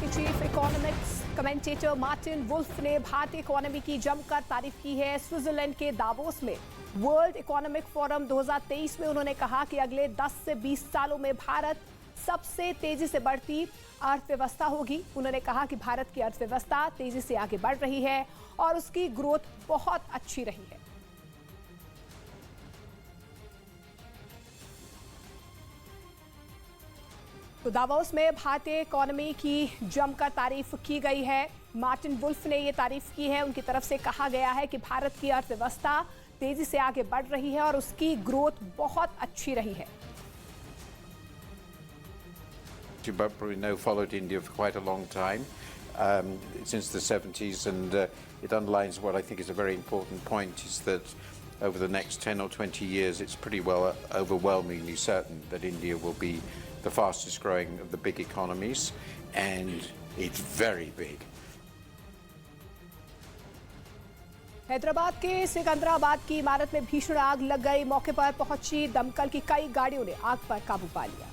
Chief economics commentator Martin Wolf ने भारतीय economy की जमकर तारीफ की है। स्विट्जरलैंड के दावोस में वर्ल्ड इकोनॉमिक फोरम 2023 में उन्होंने कहा कि अगले 10 से 20 सालों में भारत सबसे तेजी से बढ़ती अर्थव्यवस्था होगी। उन्होंने कहा कि भारत की अर्थव्यवस्था तेजी से आगे बढ़ रही है और उसकी ग्रोथ बहुत अच्छी रही है। तो दावोस में भारतीय इकोनॉमी की जमकर तारीफ की गई है। मार्टिन वुल्फ ने ये तारीफ की है। उनकी तरफ से कहा गया है कि भारत की अर्थव्यवस्था तेजी से आगे बढ़ रही है और उसकी ग्रोथ बहुत अच्छी रही है। You probably know followed India for quite a long time, since the 70s, and it underlines what I think is a very important point, is that over the next 10 or 20 years it's pretty well overwhelmingly certain that India will be the fastest growing of the big economies, and it's very big. Hyderabad के सिकंदराबाद की इमारत में भीषण आग लग गई। मौके पर पहुंची दमकल की कई गाड़ियों ने आग पर काबू पा लिया।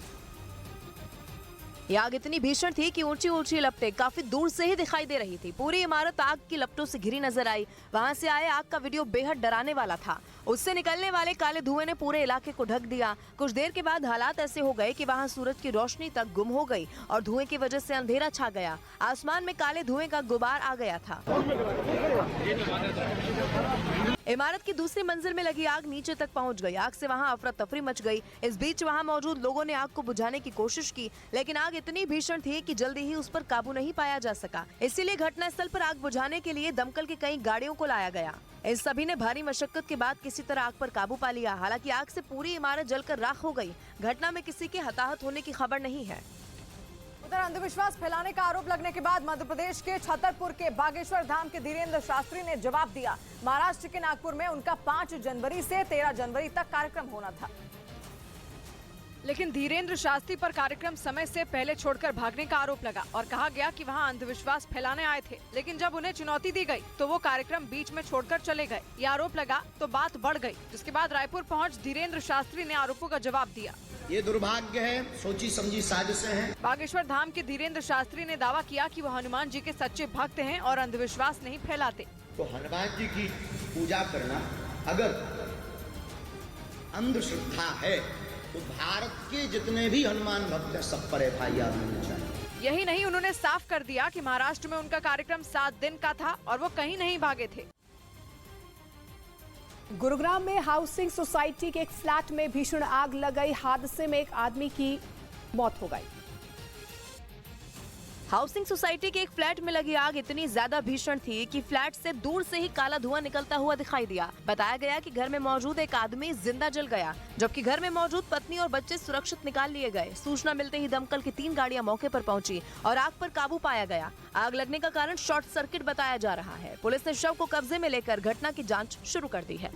ये आग इतनी भीषण थी कि ऊंची ऊंची लपटें काफी दूर से ही दिखाई दे रही थी। पूरी इमारत आग की लपटों से घिरी नजर आई। वहां से आए आग का वीडियो बेहद डराने वाला था। उससे निकलने वाले काले धुएं ने पूरे इलाके को ढक दिया। कुछ देर के बाद हालात ऐसे हो गए कि वहां सूरज की रोशनी तक गुम हो गई और धुएं की वजह से अंधेरा छा गया। आसमान में काले धुएं का गुबार आ गया था। इमारत की दूसरी मंजिल में लगी आग नीचे तक पहुंच गई। आग से वहां अफरा तफरी मच गई। इस बीच वहां मौजूद लोगों ने आग को बुझाने की कोशिश की, लेकिन आग इतनी भीषण थी कि जल्दी ही उस पर काबू नहीं पाया जा सका। इसीलिए घटनास्थल पर आग बुझाने के लिए दमकल की कई गाड़ियों को लाया गया। इन सभी ने भारी मशक्कत के बाद किसी तरह आग पर काबू पा लिया। हालांकि आग से पूरी इमारत जलकर राख हो गई। घटना में किसी के हताहत होने की खबर नहीं है। उधर अंधविश्वास फैलाने का आरोप लगने के बाद मध्य प्रदेश के छतरपुर के बागेश्वर धाम के धीरेन्द्र शास्त्री ने जवाब दिया। महाराष्ट्र के नागपुर में उनका 5 जनवरी से 13 जनवरी तक कार्यक्रम होना था, लेकिन धीरेन्द्र शास्त्री पर कार्यक्रम समय से पहले छोड़कर भागने का आरोप लगा और कहा गया कि वहां अंधविश्वास फैलाने आए थे। लेकिन जब उन्हें चुनौती दी गई तो वो कार्यक्रम बीच में छोड़कर चले गए। ये आरोप लगा तो बात बढ़ गई, जिसके बाद रायपुर पहुंच धीरेन्द्र शास्त्री ने आरोपों का जवाब दिया। ये दुर्भाग्य है, सोची समझी साजिशें हैं। बागेश्वर धाम के धीरेन्द्र शास्त्री ने दावा किया कि वो हनुमान जी के सच्चे भक्त हैं और अंधविश्वास नहीं फैलाते। तो हनुमान जी की पूजा करना अगर अंधश्रद्धा है तो भारत के जितने भी हनुमान भक्त हैं सब पर FIR होनी चाहिए। यही नहीं, उन्होंने साफ कर दिया कि महाराष्ट्र में उनका कार्यक्रम 7 दिन का था और वो कहीं नहीं भागे थे। गुरुग्राम में हाउसिंग सोसाइटी के एक फ्लैट में भीषण आग लग गई। हादसे में एक आदमी की मौत हो गई। हाउसिंग सोसाइटी के एक फ्लैट में लगी आग इतनी ज्यादा भीषण थी कि फ्लैट से दूर से ही काला धुआं निकलता हुआ दिखाई दिया। बताया गया कि घर में मौजूद एक आदमी जिंदा जल गया, जबकि घर में मौजूद पत्नी और बच्चे सुरक्षित निकाल लिए गए। सूचना मिलते ही दमकल की 3 गाड़ियां मौके पर पहुंची और आग पर काबू पाया गया। आग लगने का कारण शॉर्ट सर्किट बताया जा रहा है। पुलिस ने शव को कब्जे में लेकर घटना की जाँच शुरू कर दी है।